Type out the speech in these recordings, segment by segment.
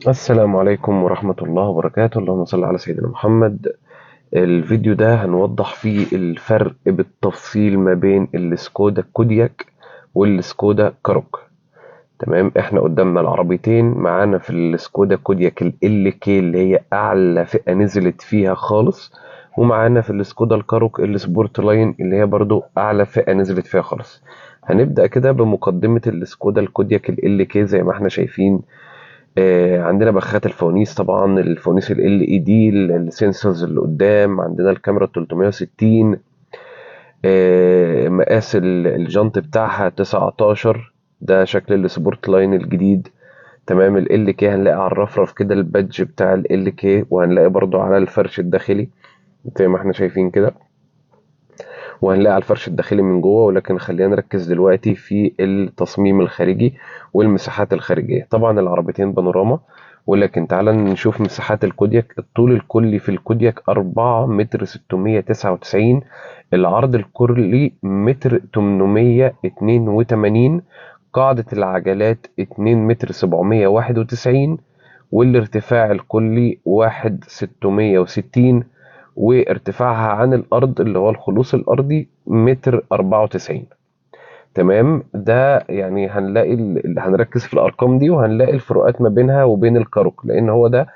السلام عليكم ورحمة الله وبركاته. اللهم صل على سيدنا محمد. الفيديو ده هنوضح فيه الفرق بالتفصيل ما بين السكودا كودياك والسكودا كاروك. تمام، احنا قدامنا العربيتين. معانا في السكودا كودياك ال كي اللي هي اعلى فئة نزلت فيها خالص، ومعانا في السكودا الكاروك السبورت لاين اللي هي برضو اعلى فئة نزلت فيها خالص. هنبدأ كده بمقدمة السكودا الكودياك ال كي. زي ما احنا شايفين، عندنا بخات الفوانيس، طبعا الفوانيس ال LED، السنسورز اللي قدام، عندنا الكاميرا 360. مقاس الجنط بتاعها 19. ده شكل السبورت لاين الجديد. تمام، ال كي هنلاقي على الرفرف كده البادج بتاع ال كي، وهنلاقي برضو على الفرش الداخلي زي ما احنا شايفين كده، وهنلاقي على الفرش الداخلي من جوه. ولكن خلينا نركز دلوقتي في التصميم الخارجي والمساحات الخارجية. طبعا العربيتين بانوراما، ولكن تعالى نشوف مساحات الكودياك. الطول الكلي في الكودياك 4 متر 699، العرض الكلي متر 882، قاعدة العجلات 2 متر 791، والارتفاع الكلي 1 660، وارتفاعها عن الأرض اللي هو الخلوص الأرضي متر 94. تمام، ده يعني هنلاقي هنركز في الأرقام دي، وهنلاقي الفروقات ما بينها وبين الكاروك، لأن هو ده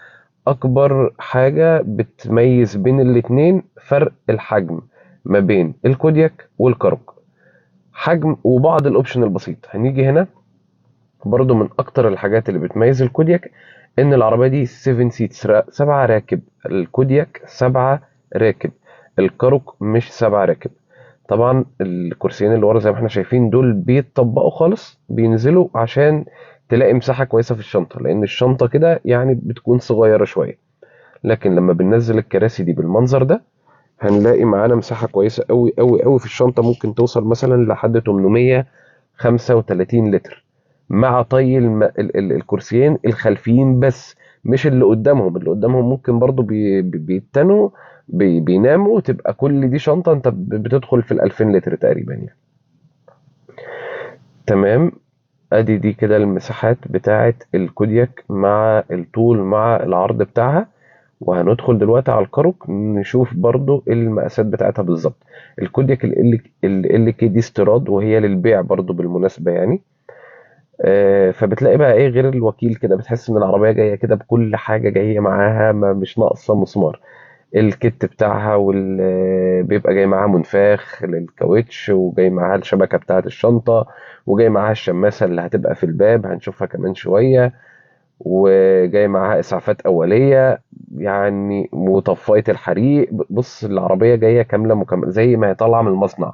أكبر حاجة بتميز بين الاتنين، فرق الحجم ما بين الكودياك والكاروك. حجم وبعض الأوبشن البسيط. هنيجي هنا برضو من اكتر الحاجات اللي بتميز الكودياك ان العربيه دي 7 سيتس، 7 راكب. الكودياك 7 راكب، الكاروك مش 7 راكب. طبعا الكرسيين اللي ورا زي ما احنا شايفين دول بيتطبقوا خالص، بينزلوا عشان تلاقي مساحه كويسه في الشنطه، لان الشنطه كده يعني بتكون صغيره شويه. لكن لما بننزل الكراسي دي بالمنظر ده، هنلاقي معانا مساحه كويسه قوي قوي قوي في الشنطه، ممكن توصل مثلا لحد 835 لتر، مع طي الكرسيين الخلفيين بس، مش اللي قدامهم. اللي قدامهم ممكن برضو بيتنوا، بيناموا، تبقى كل دي شنطة انت بتدخل في ال2000 لتر تقريبا يعني. تمام، ادي دي كده المساحات بتاعة الكودياك مع الطول مع العرض بتاعها. وهندخل دلوقتي على الكاروك نشوف برضو المقاسات بتاعتها بالظبط. الكودياك ال كي دي استيراد، وهي للبيع برضو بالمناسبة يعني. فبتلاقي بقى ايه غير الوكيل كده، بتحس ان العربيه جايه كده بكل حاجه جايه معاها، ما مش ناقصه مسمار. الكت بتاعها بيبقى جاي معاها منفاخ للكاوتش، وجاي معاها الشبكه بتاعه الشنطه، وجاي معاها الشماسه اللي هتبقى في الباب هنشوفها كمان شويه، وجاي معاها اسعافات اوليه يعني، وطفايه الحريق. بص العربيه جايه كامله مكمله زي ما هي طالعه من المصنع.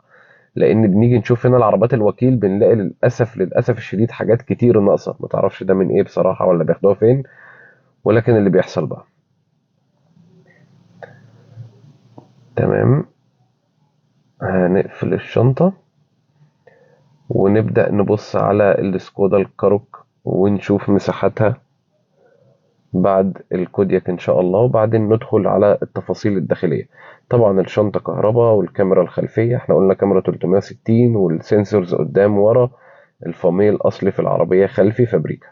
لان بنيجي نشوف هنا العربات الوكيل بنلاقي للاسف الشديد حاجات كتير ناقصه، ما تعرفش ده من ايه بصراحه ولا بياخدوها فين، ولكن اللي بيحصل بقى. تمام، هنقفل الشنطه ونبدا نبص على السكودا الكاروك ونشوف مساحتها بعد الكودياك ان شاء الله، وبعدين ندخل على التفاصيل الداخليه. طبعا الشنطه كهرباء، والكاميرا الخلفيه احنا قلنا كاميرا 360، والسنسورز قدام ورا. الفاميه الاصلي في العربيه خلفي فابريكا،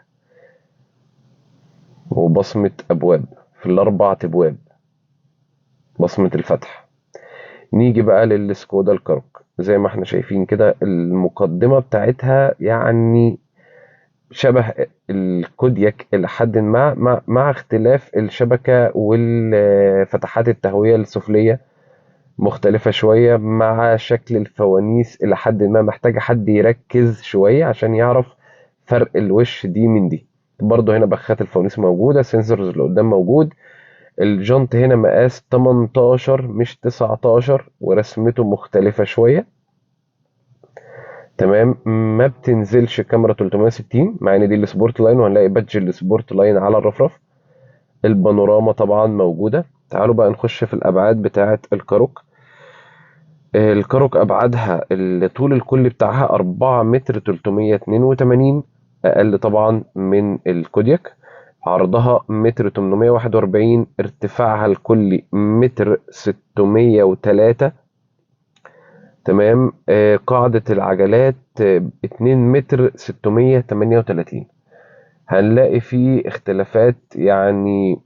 وبصمة أبواب في الأربع أبواب، بصمة الفتح. نيجي بقى للسكودا الكاروك. زي ما احنا شايفين كده المقدمة بتاعتها يعني شبه الكودياك إلى حد ما، مع اختلاف الشبكة والفتحات التهوية السفلية مختلفة شوية، مع شكل الفوانيس إلى حد ما محتاجة حد يركز شوية عشان يعرف فرق الوش دي من دي. برضه هنا بخات الفوانيس موجودة، السنسورز اللي قدام موجود. الجنط هنا مقاس 18 مش 19، ورسمته مختلفة شوية. تمام، ما بتنزلش كاميرا 360 مع ان دي السبورت لاين، وهنلاقي بادج السبورت لاين على الرفرف. البانوراما طبعا موجودة. تعالوا بقى نخش في الابعاد بتاعة الكاروك. الكاروك ابعادها الطول الكلي بتاعها 4 متر 382، اقل طبعا من الكودياك. عرضها متر 841، ارتفاعها الكلي متر 603. تمام، قاعدة العجلات 2 متر 638. هنلاقي فيه اختلافات يعني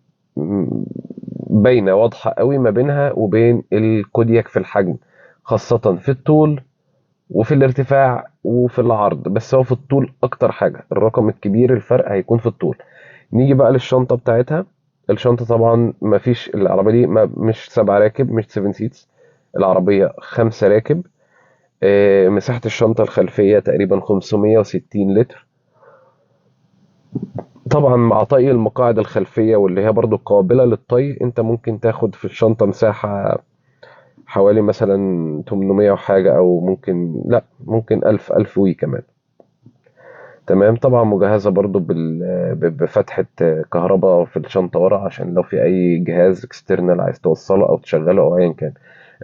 باينة واضحة قوي ما بينها وبين الكودياك في الحجم، خاصة في الطول وفي الارتفاع وفي العرض. بس هو في الطول اكتر حاجة، الرقم الكبير الفرق هيكون في الطول. نيجي بقى للشنطة بتاعتها. الشنطة طبعا ما فيش، العربية دي ما مش 7 راكب، مش 7 سيتس، العربية 5 راكب. مساحة الشنطة الخلفية تقريبا 560 لتر. طبعا مع طي المقاعد الخلفية واللي هي برضو قابلة للطي، انت ممكن تاخد في الشنطة مساحة حوالي مثلا 800 وحاجة، او ممكن لا، ممكن 1000 وي كمان. تمام. طبعا مجهزة برضو بفتحة كهرباء في الشنطة ورا، عشان لو في أي جهاز اكسترنال عايز توصله أو تشغله أو أيا كان.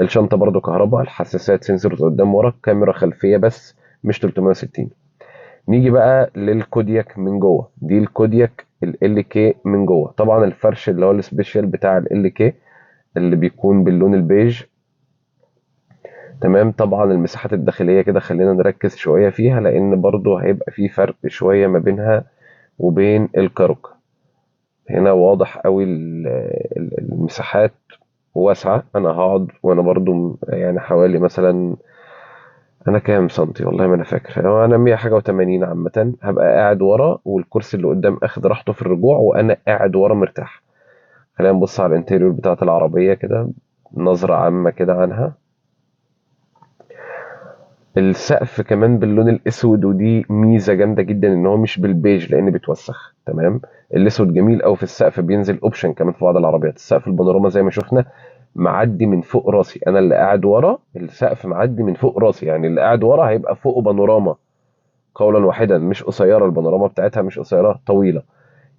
الشنطة برضو كهرباء، الحساسات سنسورز قدام ورا، كاميرا خلفية بس مش 360. نيجي بقى للكودياك من جوه. دي الكودياك ال كي من جوه. طبعا الفرش اللي هو السبيشال بتاع ال كي اللي بيكون باللون البيج. تمام. طبعا المساحات الداخلية كده خلينا نركز شوية فيها، لأن برضو هيبقى في فرق شوية ما بينها وبين الكاروكا. هنا واضح قوي المساحات واسعة. انا هقعد وانا برضو يعني حوالي مثلا، انا كام سنتي والله ما انا فاكر، هو انا 100 حاجة و80 عامة. هبقى قاعد ورا والكرسي اللي قدام اخد راحته في الرجوع، وانا قاعد ورا مرتاح. خلينا نبص على الانتيريور بتاعة العربية كده، نظرة عامة كده عنها. السقف كمان باللون الاسود، ودي ميزه جامده جدا ان هو مش بالبيج لان بيتوسخ. تمام. الاسود جميل قوي في السقف، بينزل اوبشن كمان في بعض العربيات. السقف البانوراما زي ما شفنا معدي من فوق راسي، انا اللي قاعد ورا السقف معدي من فوق راسي، يعني اللي قاعد ورا هيبقى فوقه بانوراما قولا واحدا. مش قصيره البانوراما بتاعتها، مش قصيره، طويله.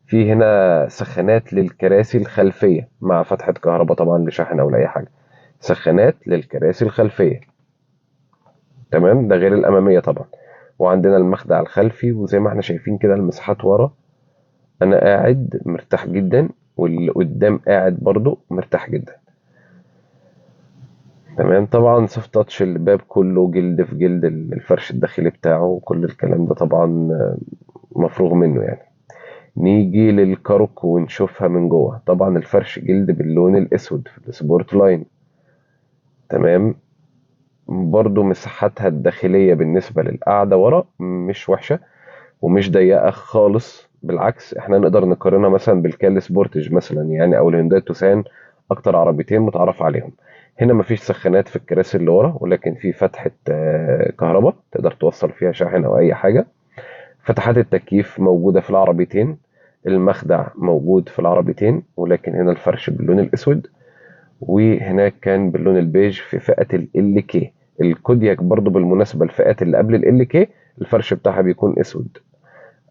في هنا سخانات للكراسي الخلفيه مع فتحه كهرباء طبعا لشحن او لاي حاجه. سخانات للكراسي الخلفيه. تمام. ده غير الاماميه طبعا. وعندنا المخدع الخلفي، وزي ما احنا شايفين كده المساحات ورا، انا قاعد مرتاح جدا، واللي قدام قاعد برضو مرتاح جدا. تمام. طبعا سوفت تاتش، الباب كله جلد في جلد، الفرش الداخلي بتاعه وكل الكلام ده طبعا مفروغ منه يعني. نيجي للكاروك ونشوفها من جوه. طبعا الفرش جلد باللون الاسود في السبورت لاين. تمام. برضو مساحتها الداخلية بالنسبة للقعدة ورا مش وحشة ومش ضيقة خالص، بالعكس احنا نقدر نقارنها مثلا بالكال سبورتج مثلا يعني، او الهيونداي توسان، اكتر عربيتين متعرف عليهم. هنا مفيش سخانات في الكراسي اللي ورا، ولكن في فتحة كهرباء تقدر توصل فيها شاحن او اي حاجة. فتحات التكييف موجودة في العربيتين. المخدع موجود في العربيتين، ولكن هنا الفرش باللون الاسود، وهناك كان باللون البيج في فئة ال كي. الكودياك برضو بالمناسبة الفئات اللي قبل ال كي الفرش بتاعها بيكون اسود،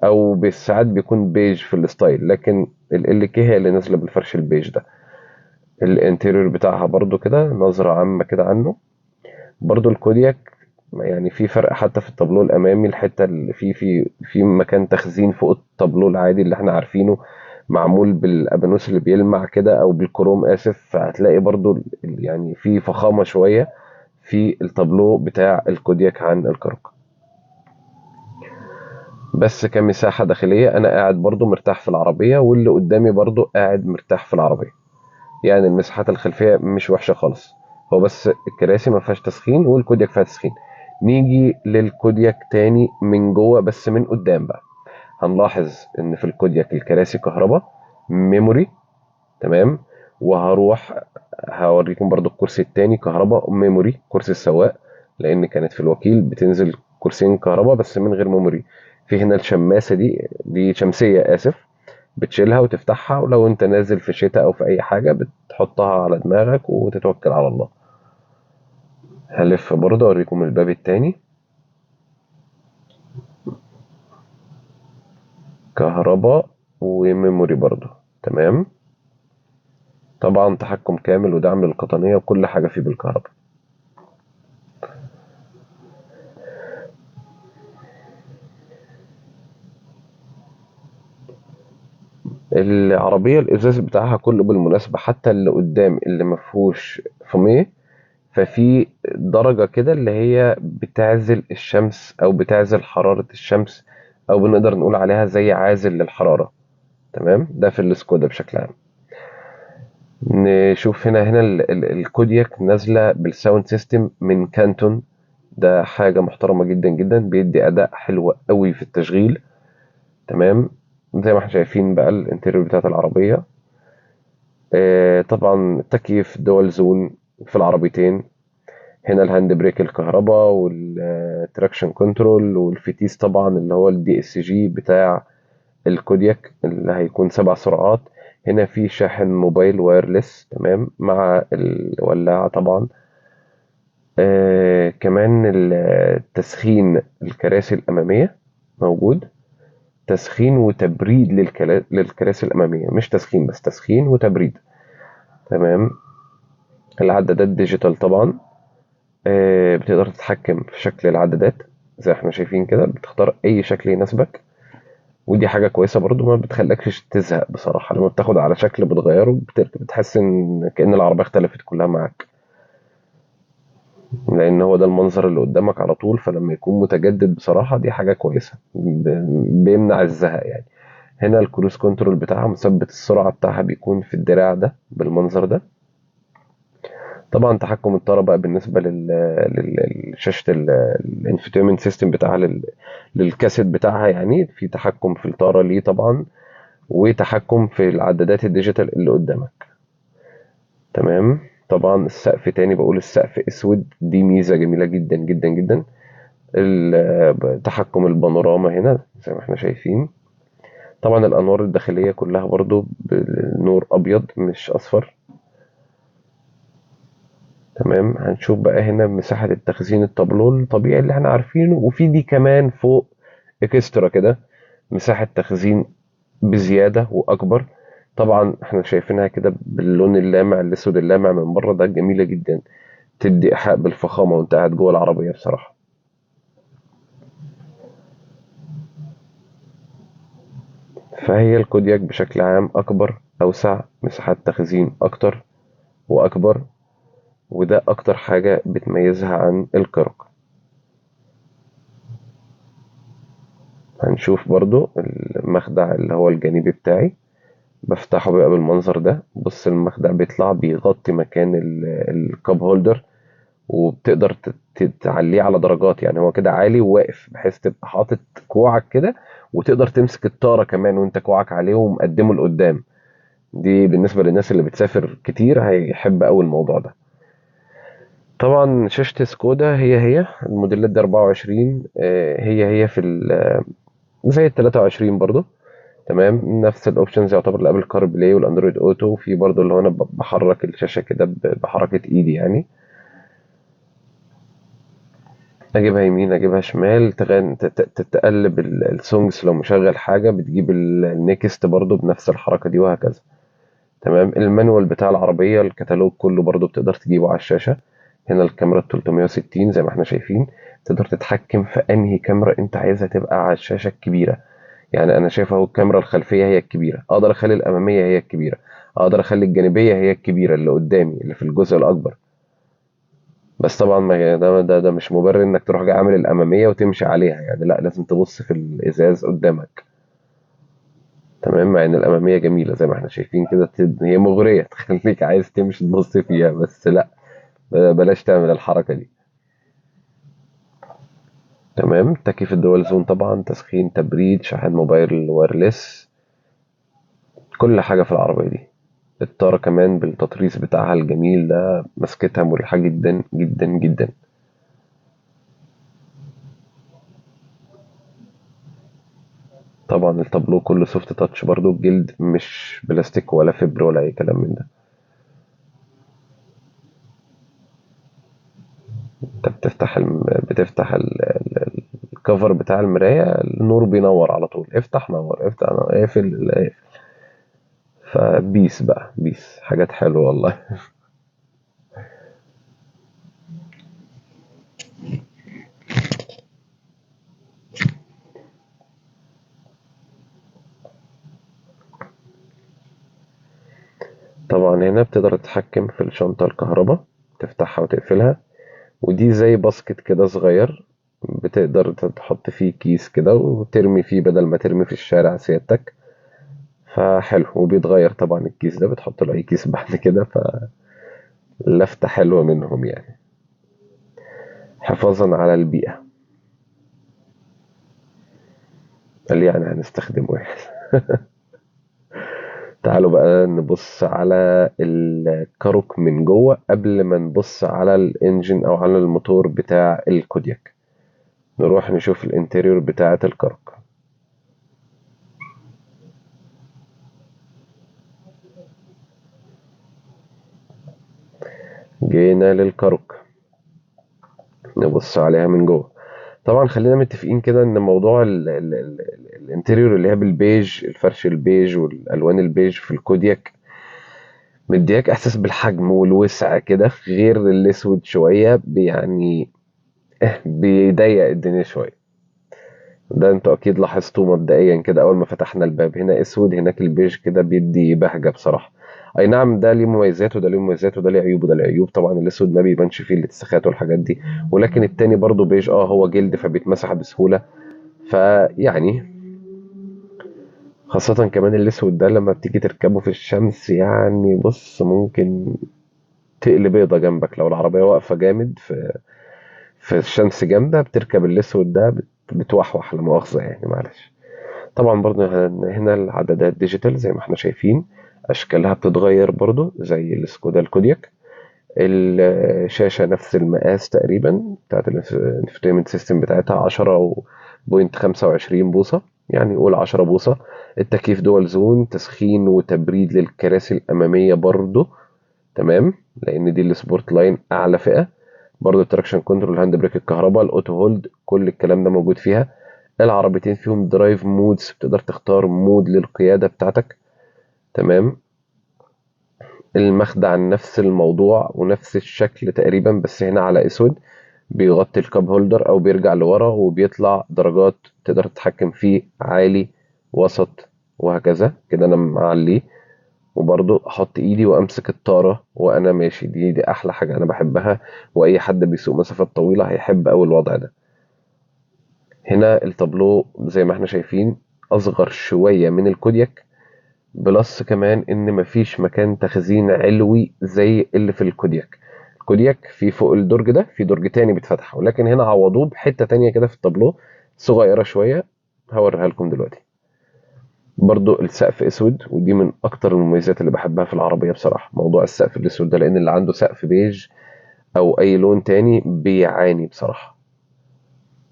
او بالساعات بيكون بيج في الستايل، لكن ال كي هي اللي نازله بالفرش البيج ده. الانتيريور بتاعها برضو كده نظره عامه كده عنه. برضو الكودياك يعني في فرق حتى في التابلو الامامي، الحته اللي في مكان تخزين فوق التابلو العادي اللي احنا عارفينه، معمول بالابانوس اللي بيلمع كده او بالكروم اسف. فهتلاقي برضو يعني في فخامه شويه في التابلو بتاع الكودياك عن الكاروكا. بس كمساحة داخلية أنا قاعد برضو مرتاح في العربية، واللي قدامي برضو قاعد مرتاح في العربية. يعني المساحات الخلفية مش وحشة خالص. هو بس الكراسي ما فيهاش تسخين والكودياك فيها تسخين. نيجي للكودياك تاني من جوه بس من قدام بقى. هنلاحظ ان في الكودياك الكراسي كهرباء ميموري. تمام. وهروح هوريكم برضو الكرسي التاني كهرباء ميموري، كرسي السواق، لان كانت في الوكيل بتنزل كرسيين كهرباء بس من غير ميموري. في هنا الشماسة دي شمسية اسف، بتشيلها وتفتحها، ولو انت نازل في شتاء او في اي حاجة بتحطها على دماغك وتتوكل على الله. هلف برضه اوريكم الباب التاني كهرباء وميموري برضه. تمام. طبعا تحكم كامل ودعم للقطنية وكل حاجة فيه بالكهرباء. العربية الإزاز بتاعها كله بالمناسبة، حتى اللي قدام اللي مفهوش فوميه، ففي درجة كده اللي هي بتعزل الشمس أو بتعزل حرارة الشمس او بنقدر نقول عليها زي عازل للحرارة. تمام، ده في السكودا بشكل عام. نشوف هنا الكودياك نازلة بالساوند سيستم من كانتون. ده حاجة محترمة جدا جدا، بيدي أداء حلو قوي في التشغيل. تمام. زي ما احنا شايفين بقى الانتيريور بتاعت العربية. طبعا تكييف دول زون في العربيتين. هنا الهاند بريك الكهرباء والتراكشن كنترول والفتيس طبعا اللي هو الدي اس جي بتاع الكودياك اللي هيكون 7 سرعات. هنا في شاحن موبايل وايرلس تمام مع الولاعة طبعا. كمان التسخين الكراسي الأمامية موجود. تسخين وتبريد للكراسي الأمامية، مش تسخين بس، تسخين وتبريد. تمام. العدادات ديجيتال طبعا. بتقدر تتحكم في شكل العدادات زي احنا شايفين كده، بتختار أي شكل يناسبك. ودي حاجة كويسة برضو، ما بتخليكش تزهق بصراحة. لما بتاخد على شكل بتغيره بتحس ان كأن العربية اختلفت كلها معاك، لان هو ده المنظر اللي قدامك على طول. فلما يكون متجدد بصراحة دي حاجة كويسة، بيمنع الزهق يعني. هنا الكروز كنترول بتاعها مثبت السرعة بتاعها بيكون في الدراع ده بالمنظر ده. طبعا تحكم الطارة بقى بالنسبة لشاشة الانفوتينمنت سيستم بتاعها للكاسيت بتاعها، يعني في تحكم في الطارة ليه طبعا، وتحكم في العدادات الديجيتال اللي قدامك. تمام. طبعا السقف تاني بقول السقف اسود، دي ميزة جميلة جدا جدا جدا. تحكم البانوراما هنا زي ما احنا شايفين. طبعا الانوار الداخلية كلها برضو بنور ابيض مش اصفر. تمام. هنشوف بقى هنا مساحة التخزين التابلو الطبيعي اللي احنا عارفينه، وفي دي كمان فوق اكسترا كده مساحة تخزين بزيادة واكبر. طبعا احنا شايفينها كده باللون اللامع الاسود اللامع من بره، ده جميلة جدا، تدي ايحاء بالفخامة وانت قاعد جوه العربية بصراحة. فهي الكودياك بشكل عام اكبر، اوسع، مساحات تخزين اكتر واكبر، وده اكتر حاجة بتميزها عن الكروك. هنشوف برضو المخدع اللي هو الجانبي بتاعي، بفتحه بقى بالمنظر ده. بص المخدع بيطلع بيغطي مكان الكاب هولدر، وبتقدر تعليه على درجات. يعني هو كده عالي وواقف بحيث تبقى حاطط كوعك كده، وتقدر تمسك الطارة كمان وانت كوعك عليه ومقدمه لقدام. دي بالنسبة للناس اللي بتسافر كتير هيحب أوي الموضوع ده. طبعا شاشة سكودا هي الموديلات دي 24، هي في زي ال 23 برضو. تمام. نفس الاوبشنز يعتبر الابل كار بلاي والاندرويد اوتو، في برضو اللي هو انا بحرك الشاشه كده بحركه ايدي يعني. اجيبها يمين اجيبها شمال، تقلب السونجز لو مشغل حاجه بتجيب النيكست برضو بنفس الحركه دي وهكذا. تمام. المانوال بتاع العربيه الكتالوج كله برضو بتقدر تجيبه على الشاشه. هنا الكاميرا 360 زي ما احنا شايفين، تقدر تتحكم في انهي كاميرا انت عايزها تبقى على الشاشه الكبيره. يعني انا شايف اهو الكاميرا الخلفيه هي الكبيره، اقدر اخلي الاماميه هي الكبيره، اقدر اخلي الجانبيه هي الكبيره اللي قدامي اللي في الجزء الاكبر. بس طبعا ما ده مش مبرر انك تروح جاي عامل الاماميه وتمشي عليها، يعني لا، لازم تبص في الازاز قدامك. تمام. مع ان الاماميه جميله زي ما احنا شايفين كده، هي مغريه تخليك عايز تمشي تبص فيها، بس لا، بلاش تعمل الحركه دي. تمام. تكييف الدول زون طبعا، تسخين، تبريد، شاحن موبايل وايرلس، كل حاجه في العربيه دي. الطارة كمان بالتطريز بتاعها الجميل ده، مسكتها مريحة جدا جدا جدا. طبعا التابلو كله سوفت تاتش برضو، الجلد مش بلاستيك ولا فبر ولا اي كلام من ده. انت بتفتح الكفر بتاع المراية، النور بينور على طول، افتح نور، افتح نور، اقفل اقفل. فبيس بقى بيس، حاجات حلوة والله. طبعا هنا بتقدر تتحكم في الشنطة الكهرباء، تفتحها وتقفلها. ودي زي باسكت كده صغير، بتقدر تحط فيه كيس كده وترمي فيه بدل ما ترمي في الشارع سيادتك. فحلو، وبيتغير طبعا الكيس ده، بتحط له اي كيس بعد كده. فلفتة حلوة منهم يعني، حفاظا على البيئة. قال يعني هنستخدمه واحد. تعالوا بقى نبص على الكاروك من جوه قبل ما نبص على الانجن او على الموتور بتاع الكودياك. نروح نشوف الانتريور بتاعة الكاروك. جينا للكاروك نبص عليها من جوه. طبعا خلينا متفقين كده ان موضوع الانتريور اللي هي بالبيج، الفرش البيج والالوان البيج في الكودياك مدياك احساس بالحجم والوسع كده، غير الاسود شويه يعني بيضيق الدنيا شويه. ده انتوا اكيد لاحظتوه مبدئيا كده، اول ما فتحنا الباب هنا اسود، هناك البيج كده بيدي بهجه بصراحه. اي نعم، ده ليه مميزات وده ليه مميزات وده ليه عيوب وده ليه عيوب. طبعا الاسود ما بيبانش فيه الاتساخات والحاجات دي، ولكن التاني برضو بيج، هو جلد فبيتمسح بسهوله. فيعني خاصة كمان الاسود ده لما بتيجي تركبه في الشمس، يعني بص ممكن تقلب بيضة جنبك. لو العربية واقفة جامد في الشمس جامدة، بتركب الاسود ده بتوحوح، لا مؤاخذة يعني، معلش. طبعا برضو هنا العدادات ديجيتال زي ما احنا شايفين، اشكالها بتتغير برضو زي السكودا الكودياك. الشاشة نفس المقاس تقريبا بتاعت الانفوتيمنت سيستم بتاعتها 10.25 بوصة، يعني قول 10 بوصة. التكييف دول زون، تسخين وتبريد للكراسي الأمامية برضو تمام، لأن دي السبورت لاين أعلى فئة. برضو التراكشن كنترول، هاند بريك الكهرباء، الأوتو هولد، كل الكلام ده موجود فيها. العربيتين فيهم درايف مودز، بتقدر تختار مود للقيادة بتاعتك تمام. المخدع نفس الموضوع ونفس الشكل تقريبا، بس هنا على اسود، بيغطي الكاب هولدر او بيرجع لورا وبيطلع درجات تقدر تتحكم فيه، عالي وسط وهكذا كده. انا معليه، وبرضو احط ايدي وامسك الطارة وانا ماشي. دي احلى حاجة انا بحبها، واي حد بيسوق مسافات طويلة هيحب اوي الوضع ده. هنا التابلو زي ما احنا شايفين اصغر شوية من الكودياك، بلس كمان ان مفيش مكان تخزين علوي زي اللي في الكودياك. الكودياك في فوق الدرج ده في درج تاني بيتفتح، ولكن هنا عوضوه بحتة تانية كده في التابلو صغيرة شوية، هوريها لكم دلوقتي. برضو السقف اسود، ودي من اكتر المميزات اللي بحبها في العربية بصراحة، موضوع السقف الاسود ده، لان اللي عنده سقف بيج او اي لون تاني بيعاني بصراحة.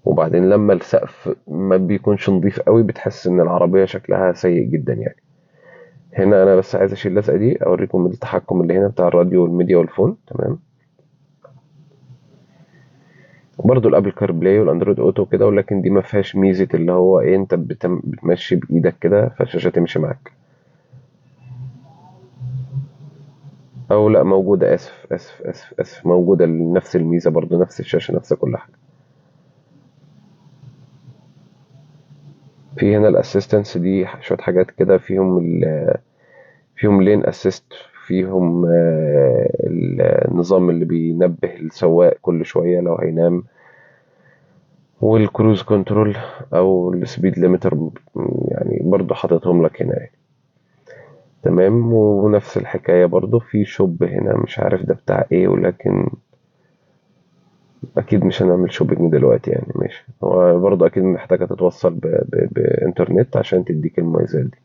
وبعدين لما السقف ما بيكونش نظيف قوي، بتحس ان العربية شكلها سيء جدا يعني. هنا انا بس عايز اشيل اللزقه دي، اوريكم التحكم اللي هنا بتاع الراديو والميديا والفون تمام. وبرده الابل كار بلاي والاندرويد اوتو كده، ولكن دي ما فيهاش ميزه اللي هو ايه، انت بتمشي بايدك كده فالشاشه تمشي معاك. او لا، موجوده، اسف موجوده نفس الميزه برضو، نفس الشاشه نفس كل حاجه. في هنا الاسيستنس دي شويه حاجات كده، فيهم لين اسيست، فيهم النظام اللي بينبه السواق كل شويه لو هينام، والكروز كنترول او السبيد ليميتر، يعني برضو حاططهم لك هنا يعني. تمام. ونفس الحكاية برضو في شوب هنا، مش عارف ده بتاع ايه، ولكن اكيد مش هنعمل شوبينج دلوقتي يعني. ماشي، هو برضو اكيد محتاجة تتوصل بانترنت عشان تديك المميزات دي.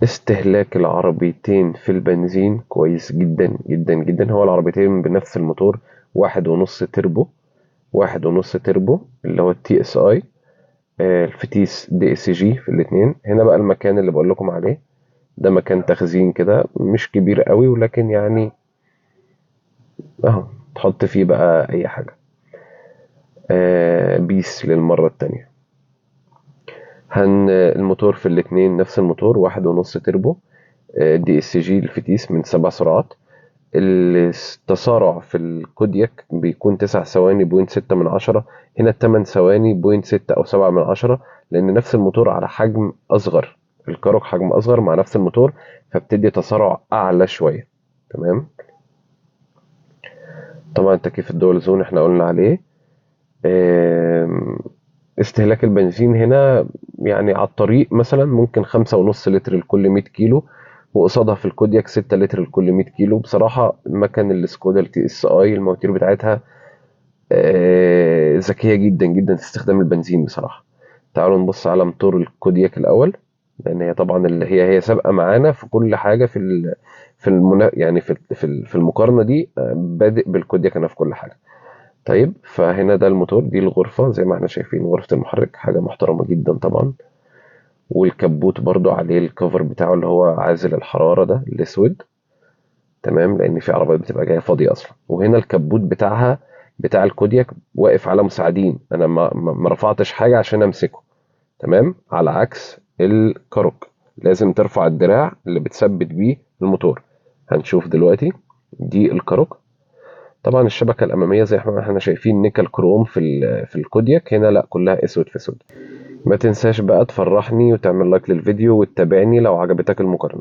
استهلاك العربيتين في البنزين كويس جدا جدا جدا. هو العربيتين بنفس الموتور، 1.5 تربو اللي هو التي اس اي، الفتيس دي اس جي في الاثنين. هنا بقى المكان اللي بقول لكم عليه ده مكان تخزين كده، مش كبير قوي ولكن يعني اهو تحط فيه بقى اي حاجة. بيس للمرة التانية. الموتور في الاتنين نفس الموتور، 1.5 تربو، دي اس جي الفتيس من 7 سرعات. التسارع في الكودياك بيكون 9 ثواني بوينت 6 من 10، هنا 8 ثواني بوينت 6 أو 7 من 10، لأن نفس الموتور على حجم أصغر، الكاروك حجم أصغر مع نفس الموتور، فبتدي تسارع أعلى شوية. تمام. طبعا تكييف الدول زون احنا قلنا عليه. آم، استهلاك البنزين هنا يعني على الطريق مثلا ممكن 5.5 لتر لكل 100 كيلو، وقصادها في الكودياك 6 لتر لكل 100 كيلو. بصراحة مكن السكودا التي اس اي المواتير بتاعتها ذكية جدا جدا في استخدام البنزين بصراحة. تعالوا نبص على موتور الكودياك الأول، لأن هي طبعا اللي هي سابقة معانا في كل حاجة يعني في المقارنة دي. بادئ بالكودياك أنا في كل حاجة. طيب فهنا ده الموتور، دي الغرفة زي ما احنا شايفين، غرفة المحرك حاجة محترمة جدا طبعا. والكبوت برضو عليه الكفر بتاعه اللي هو عازل الحرارة ده الأسود. تمام، لأن في عربيات بتبقى جاية فاضية أصلا. وهنا الكبوت بتاعها بتاع الكودياك واقف على مساعدين، أنا ما رفعتش حاجة عشان أمسكه. تمام، على عكس الكاروك لازم ترفع الدراع اللي بتثبت بيه الموتور. هنشوف دلوقتي دي الكاروك. طبعا الشبكة الأمامية زي ما احنا شايفين نيكل كروم في الكودياك، هنا لا كلها اسود في اسود. ما تنساش بقى تفرحني وتعمل لايك للفيديو وتتابعني لو عجبتك المقارنة.